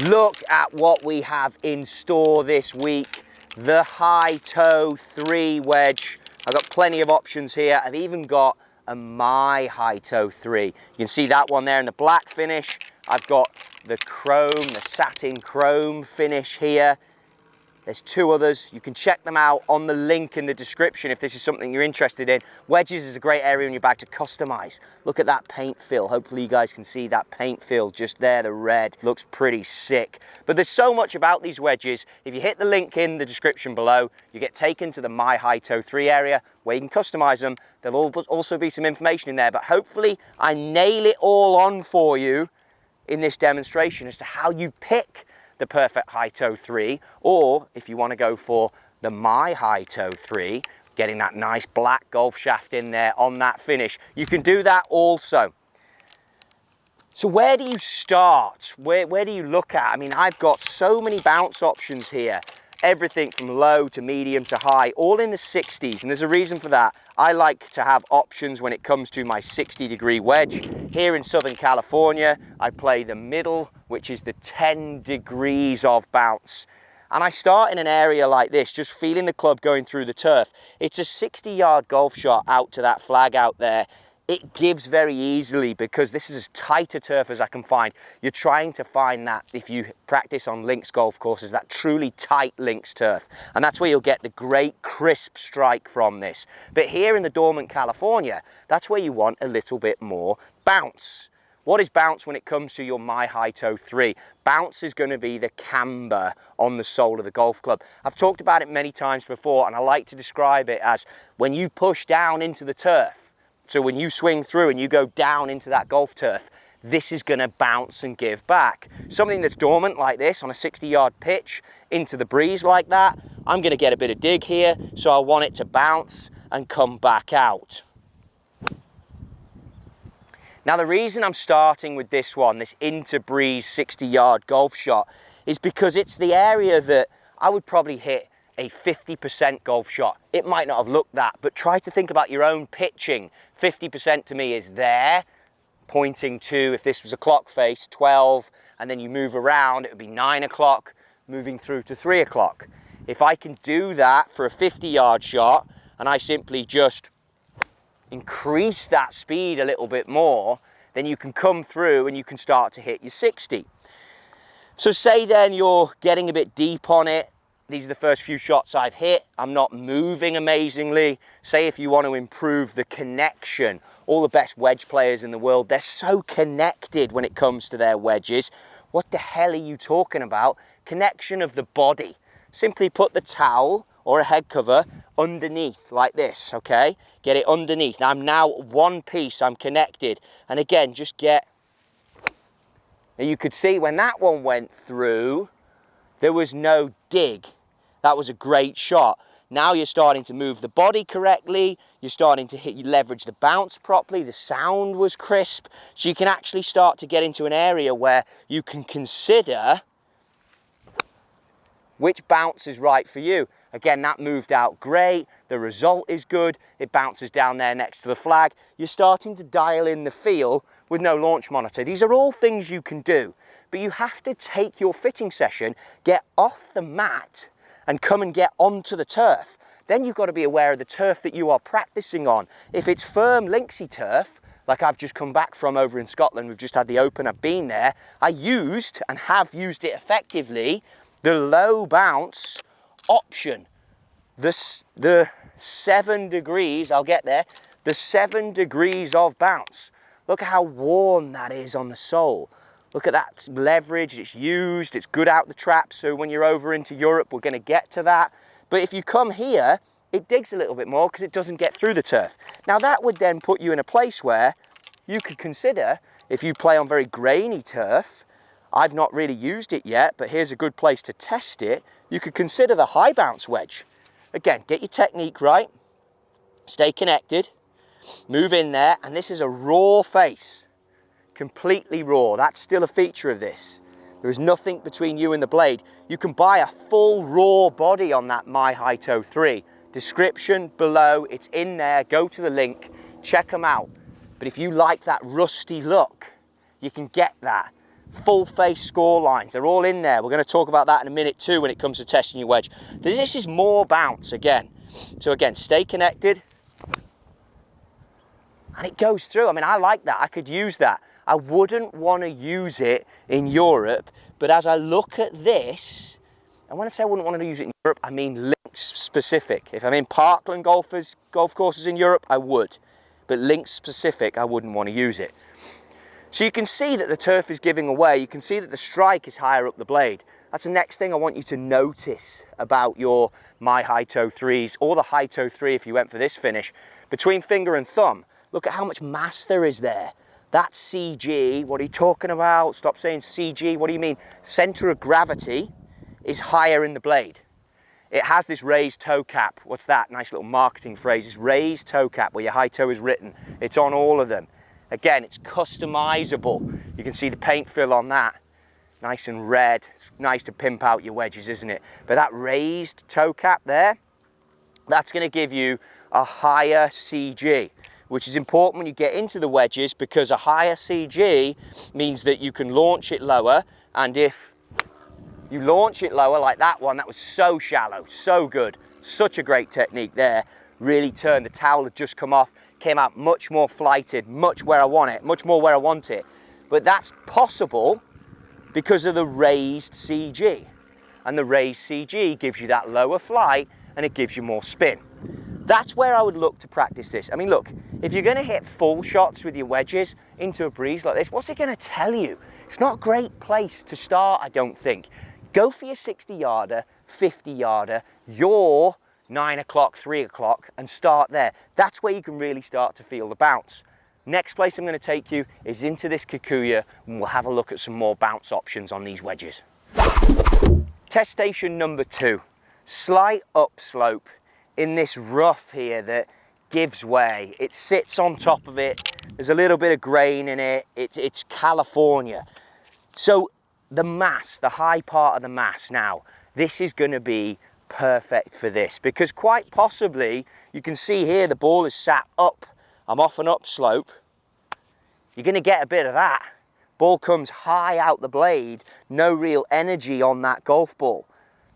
Look at what we have in store this week. The high toe 3 wedge. I've got plenty of options here. I've even got a my high toe 3. You can see that one there in the black finish. I've got the chrome, the satin chrome finish here. There's 2 others. You can check them out on the link in the description if this is something you're interested in. Wedges is a great area in your bag to customize. Look at that paint fill. Hopefully you guys can see that paint fill just there, the red. Looks pretty sick. But there's so much about these wedges. If you hit the link in the description below, you get taken to the My High Toe 3 area where you can customize them. There'll also be some information in there, but hopefully I nail it all on for you in this demonstration as to how you pick the perfect high toe 3, or if you want to go for the my high toe 3, getting that nice black golf shaft in there on that finish, you can do that also. So where do you start? Where do you look at? I mean, I've got so many bounce options here. Everything from low to medium to high, all in the 60s, and there's a reason for that. I like to have options when it comes to my 60-degree wedge. Here in Southern California, I play the middle, which is the 10 degrees of bounce. And I start in an area like this, just feeling the club going through the turf. It's a 60-yard golf shot out to that flag out there. It gives very easily because this is as tight a turf as I can find. You're trying to find that, if you practice on links golf courses, that truly tight links turf. And that's where you'll get the great crisp strike from this. But here in the dormant California, that's where you want a little bit more bounce. What is bounce when it comes to your My High Toe 3? Bounce is going to be the camber on the sole of the golf club. I've talked about it many times before, and I like to describe it as when you push down into the turf. So when you swing through and you go down into that golf turf, this is going to bounce and give back. Something that's dormant like this on a 60-yard pitch into the breeze like that, I'm going to get a bit of dig here, so I want it to bounce and come back out. Now the reason I'm starting with this one, this into breeze 60-yard golf shot, is because it's the area that I would probably hit a 50% golf shot. It might not have looked that, but try to think about your own pitching. 50% to me is there, pointing to, if this was a clock face, 12, and then you move around, it would be 9 o'clock, moving through to 3 o'clock. If I can do that for a 50-yard shot, and I simply just increase that speed a little bit more, then you can come through and you can start to hit your 60. So say then you're getting a bit deep on it. These are the first few shots I've hit. I'm not moving amazingly. Say if you want to improve the connection, all the best wedge players in the world, they're so connected when it comes to their wedges. What the hell are you talking about? Connection of the body. Simply put the towel or a head cover underneath like this, okay? Get it underneath. I'm now one piece, I'm connected. And again, just get, now you could see when that one went through, there was no dig. That was a great shot. Now you're starting to move the body correctly. You're starting to you leverage the bounce properly. The sound was crisp. So you can actually start to get into an area where you can consider which bounce is right for you. Again, that moved out great. The result is good. It bounces down there next to the flag. You're starting to dial in the feel with no launch monitor. These are all things you can do, but you have to take your fitting session, get off the mat and come and get onto the turf. Then you've got to be aware of the turf that you are practicing on. If it's firm linksy turf, like I've just come back from over in Scotland, we've just had the Open, I've been there, I used and have used it effectively, the low bounce option. The 7 degrees, I'll get there, the 7 degrees of bounce. Look at how worn that is on the sole. Look at that leverage, it's used, it's good out the trap, so when you're over into Europe, we're gonna get to that. But if you come here, it digs a little bit more because it doesn't get through the turf. Now that would then put you in a place where you could consider, if you play on very grainy turf, I've not really used it yet, but here's a good place to test it, you could consider the high bounce wedge. Again, get your technique right, stay connected, move in there, and this is a raw face. Completely raw. That's still a feature of this. There is nothing between you and the blade. You can buy a full raw body on that My High Toe 3. Description below, it's in there. Go to the link, check them out. But if you like that rusty look, you can get that. full face score lines, they're all in there. We're going to talk about that in a minute too when it comes to testing your wedge. This is more bounce again. So again, stay connected. And it goes through. I mean, I like that. I could use that. I wouldn't want to use it in Europe, but as I look at this, and when I say I wouldn't want to use it in Europe, I mean links specific. If I'm in Parkland golf courses in Europe, I would. But links specific, I wouldn't want to use it. So you can see that the turf is giving away. You can see that the strike is higher up the blade. That's the next thing I want you to notice about your My High Toe 3s, or the High Toe 3 if you went for this finish. Between finger and thumb, look at how much mass there is there. That's CG. What are you talking about? Stop saying CG. What do you mean? Center of gravity is higher in the blade. It has this raised toe cap. What's that? Nice little marketing phrase. It's raised toe cap where your high toe is written. It's on all of them. Again, it's customizable. You can see the paint fill on that. Nice and red. It's nice to pimp out your wedges, isn't it? But that raised toe cap there, that's going to give you a higher CG, which is important when you get into the wedges, because a higher CG means that you can launch it lower. And if you launch it lower like that one, that was so shallow, so good. Such a great technique there. Really turned, the towel had just come off, came out much more flighted, much where I want it, much more where I want it. But that's possible because of the raised CG. And the raised CG gives you that lower flight and it gives you more spin. That's where I would look to practice this. I mean, look, if you're going to hit full shots with your wedges into a breeze like this, what's it going to tell you? It's not a great place to start, I don't think. Go for your 60-yarder, 50-yarder, your 9 o'clock, 3 o'clock, and start there. That's where you can really start to feel the bounce. Next place I'm going to take you is into this Kikuyu, and we'll have a look at some more bounce options on these wedges. Test station number 2. Slight upslope in this rough here that gives way. It sits on top of it. There's a little bit of grain in it. It's California. So the mass, the high part of the mass now, this is going to be perfect for this, because quite possibly, you can see here the ball is sat up. I'm off an upslope. You're going to get a bit of that. Ball comes high out the blade, no real energy on that golf ball.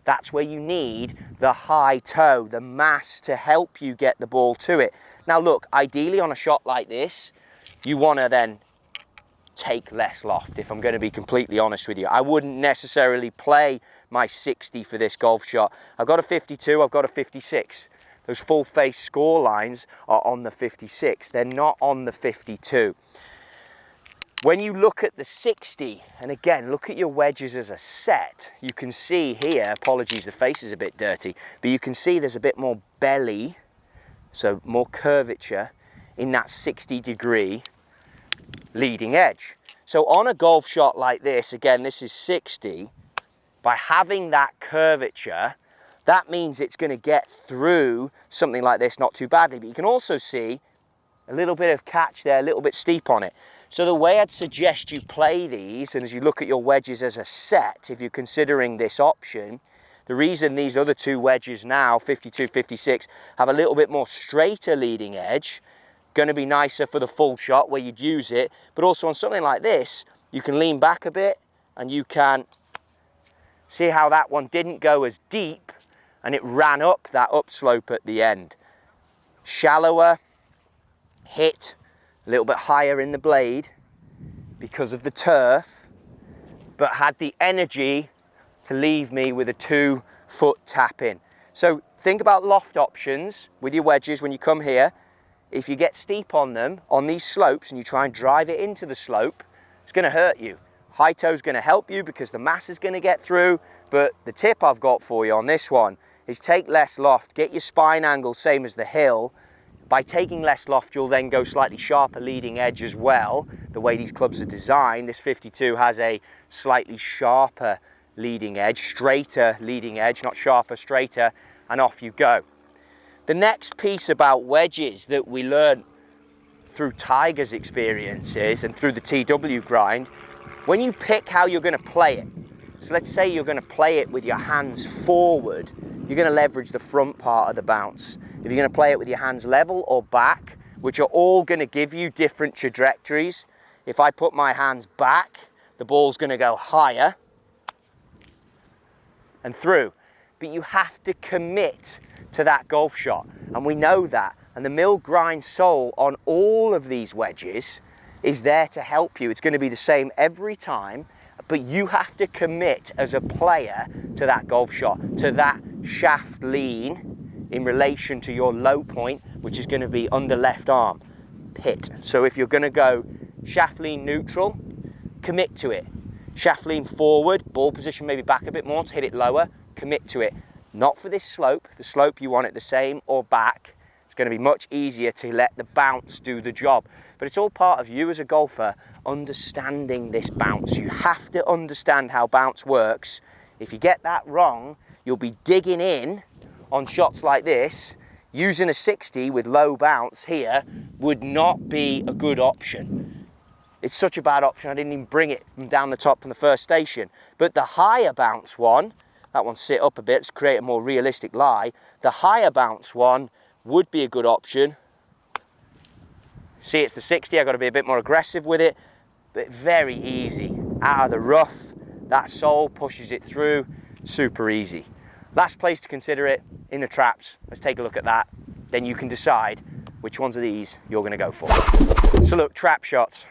That's where you need the high toe, the mass to help you get the ball to it. Now look, ideally on a shot like this, you want to then take less loft, if I'm going to be completely honest with you. I wouldn't necessarily play my 60 for this golf shot. I've got a 52, I've got a 56. Those full face score lines are on the 56. They're not on the 52. When you look at the 60, and again, look at your wedges as a set, you can see here, apologies, the face is a bit dirty, but you can see there's a bit more belly, so more curvature in that 60-degree leading edge. So on a golf shot like this, again, this is 60, by having that curvature, that means it's going to get through something like this not too badly. But you can also see a little bit of catch there, a little bit steep on it. So the way I'd suggest you play these, and as you look at your wedges as a set, if you're considering this option, the reason these other two wedges now, 52, 56, have a little bit more straighter leading edge, going to be nicer for the full shot where you'd use it, but also on something like this, you can lean back a bit and you can see how that one didn't go as deep and it ran up that upslope at the end. Shallower, hit a little bit higher in the blade because of the turf, but had the energy to leave me with a 2-foot tap in. So think about loft options with your wedges when you come here. If you get steep on them, on these slopes, and you try and drive it into the slope, it's going to hurt you. High toe's going to help you because the mass is going to get through, but the tip I've got for you on this one is take less loft, get your spine angle same as the hill. By taking less loft, you'll then go slightly sharper leading edge as well. The way these clubs are designed, this 52 has a slightly sharper leading edge, straighter leading edge, not sharper, straighter, and off you go. The next piece about wedges that we learned through Tiger's experiences and through the TW grind, when you pick how you're going to play it, so let's say you're going to play it with your hands forward, you're going to leverage the front part of the bounce. If you're going to play it with your hands level or back, which are all going to give you different trajectories, if I put my hands back, the ball's gonna go higher and through. But you have to commit to that golf shot, and we know that. And the mill grind sole on all of these wedges is there to help you. It's gonna be the same every time, but you have to commit as a player to that golf shot, to that shaft lean in relation to your low point, which is gonna be under left arm, pit. So if you're gonna go shaft lean neutral, commit to it. Shaft lean forward, ball position maybe back a bit more to hit it lower, commit to it. Not for this slope. The slope you want it the same or back. It's going to be much easier to let the bounce do the job. But it's all part of you as a golfer understanding this bounce. You have to understand how bounce works. If you get that wrong, you'll be digging in on shots like this. Using a 60 with low bounce here would not be a good option. It's such a bad option, I didn't even bring it from down the top from the first station. But the higher bounce one, that one sit up a bit to create a more realistic lie. The higher bounce one would be a good option. See, it's the 60, I've got to be a bit more aggressive with it, but very easy. Out of the rough, that sole pushes it through, super easy. Last place to consider it, in the traps. Let's take a look at that. Then you can decide which ones of these you're going to go for. So look, trap shots.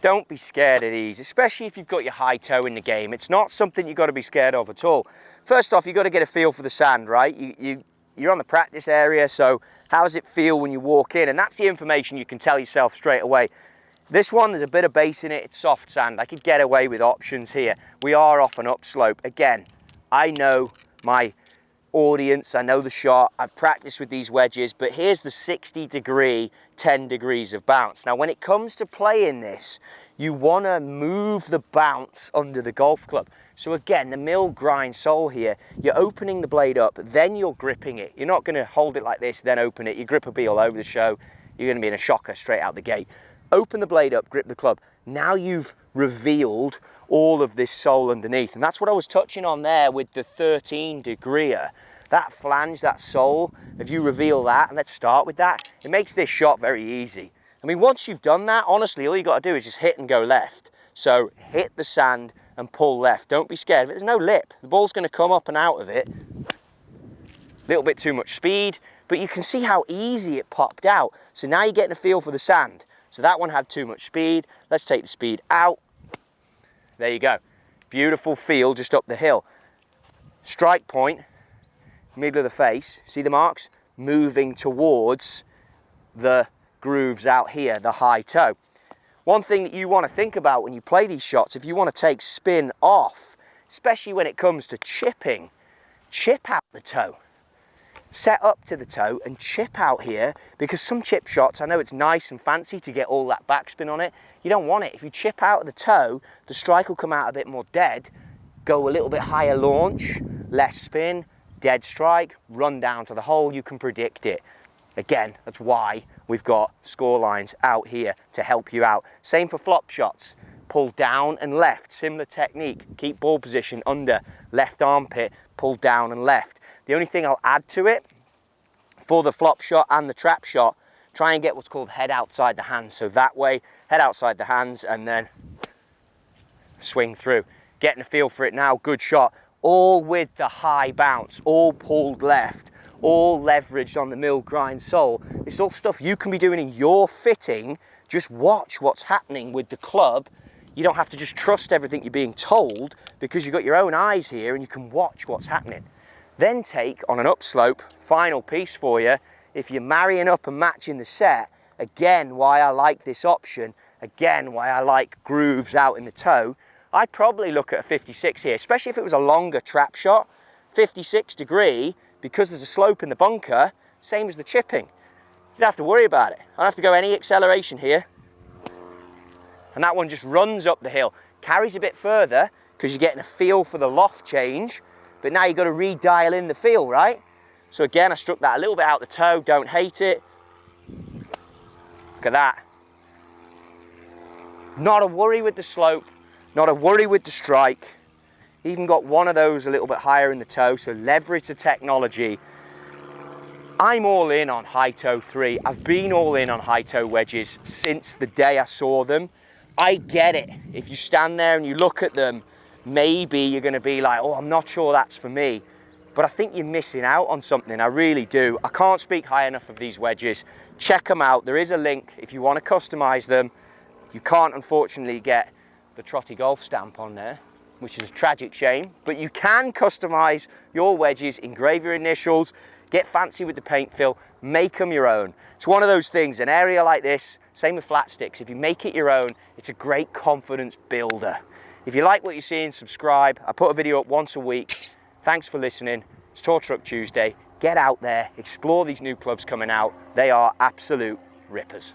Don't be scared of these, especially if you've got your high toe in the game. It's not something you've got to be scared of at all. First off, you've got to get a feel for the sand, right? You're on the practice area, so how does it feel when you walk in? And that's the information you can tell yourself straight away. This one, there's a bit of base in it, it's soft sand. I could get away with options here. We are off an upslope. Again, I know my audience, I know the shot, I've practiced with these wedges, but here's the 60 degree, 10 degrees of bounce. Now, when it comes to playing this, you want to move the bounce under the golf club. So again, the mill grind sole here, you're opening the blade up, then you're gripping it. You're not going to hold it like this, then open it. Your grip will be all over the show. You're going to be in a shocker straight out the gate. Open the blade up, grip the club. Now you've revealed all of this sole underneath. And that's what I was touching on there with the 13 degreeer. That flange, that sole, if you reveal that, and let's start with that, it makes this shot very easy. I mean, once you've done that, honestly, all you got to do is just hit and go left. So hit the sand and pull left. Don't be scared. There's no lip. The ball's going to come up and out of it. A little bit too much speed, but you can see how easy it popped out. So now you're getting a feel for the sand. So that one had too much speed. Let's take the speed out. There you go. Beautiful feel just up the hill. Strike point, middle of the face. See the marks? Moving towards the grooves out here, the high toe. One thing that you want to think about when you play these shots, if you want to take spin off, especially when it comes to chipping, chip out the toe. Set up to the toe and chip out here, because some chip shots, I know it's nice and fancy to get all that backspin on it. You don't want it. If you chip out of the toe, the strike will come out a bit more dead, go a little bit higher launch, less spin, dead strike, run down to the hole. You can predict it. Again, that's why we've got score lines out here to help you out. Same for flop shots. Pull down and left, similar technique. Keep ball position under left armpit, pull down and left. The only thing I'll add to it, for the flop shot and the trap shot, try and get what's called head outside the hands. So that way, head outside the hands and then swing through. Getting a feel for it now, good shot. All with the high bounce, all pulled left, all leveraged on the mill grind sole. It's all stuff you can be doing in your fitting. Just watch what's happening with the club. You don't have to just trust everything you're being told, because you've got your own eyes here and you can watch what's happening. Then take on an upslope, final piece for you. If you're marrying up and matching the set, again, why I like this option, again, why I like grooves out in the toe, I'd probably look at a 56 here, especially if it was a longer trap shot. 56 degree, because there's a slope in the bunker, same as the chipping. You don't have to worry about it. I don't have to go any acceleration here. And that one just runs up the hill, carries a bit further because you're getting a feel for the loft change, but now you've got to redial in the feel, right? So again, I struck that a little bit out the toe, don't hate it. Look at that. Not a worry with the slope, not a worry with the strike. Even got one of those a little bit higher in the toe, so leverage the technology. I'm all in on high toe 3. I've been all in on high toe wedges since the day I saw them. I get it. If you stand there and you look at them, maybe you're gonna be like, oh, I'm not sure that's for me. But I think you're missing out on something, I really do. I can't speak high enough of these wedges. Check them out, there is a link if you wanna customize them. You can't unfortunately get the TrottieGolf stamp on there, which is a tragic shame, but you can customize your wedges, engrave your initials, get fancy with the paint fill, make them your own. It's one of those things, an area like this, same with flat sticks, if you make it your own, it's a great confidence builder. If you like what you're seeing, subscribe. I put a video up once a week. Thanks for listening. It's Tour Truck Tuesday. Get out there, explore these new clubs coming out. They are absolute rippers.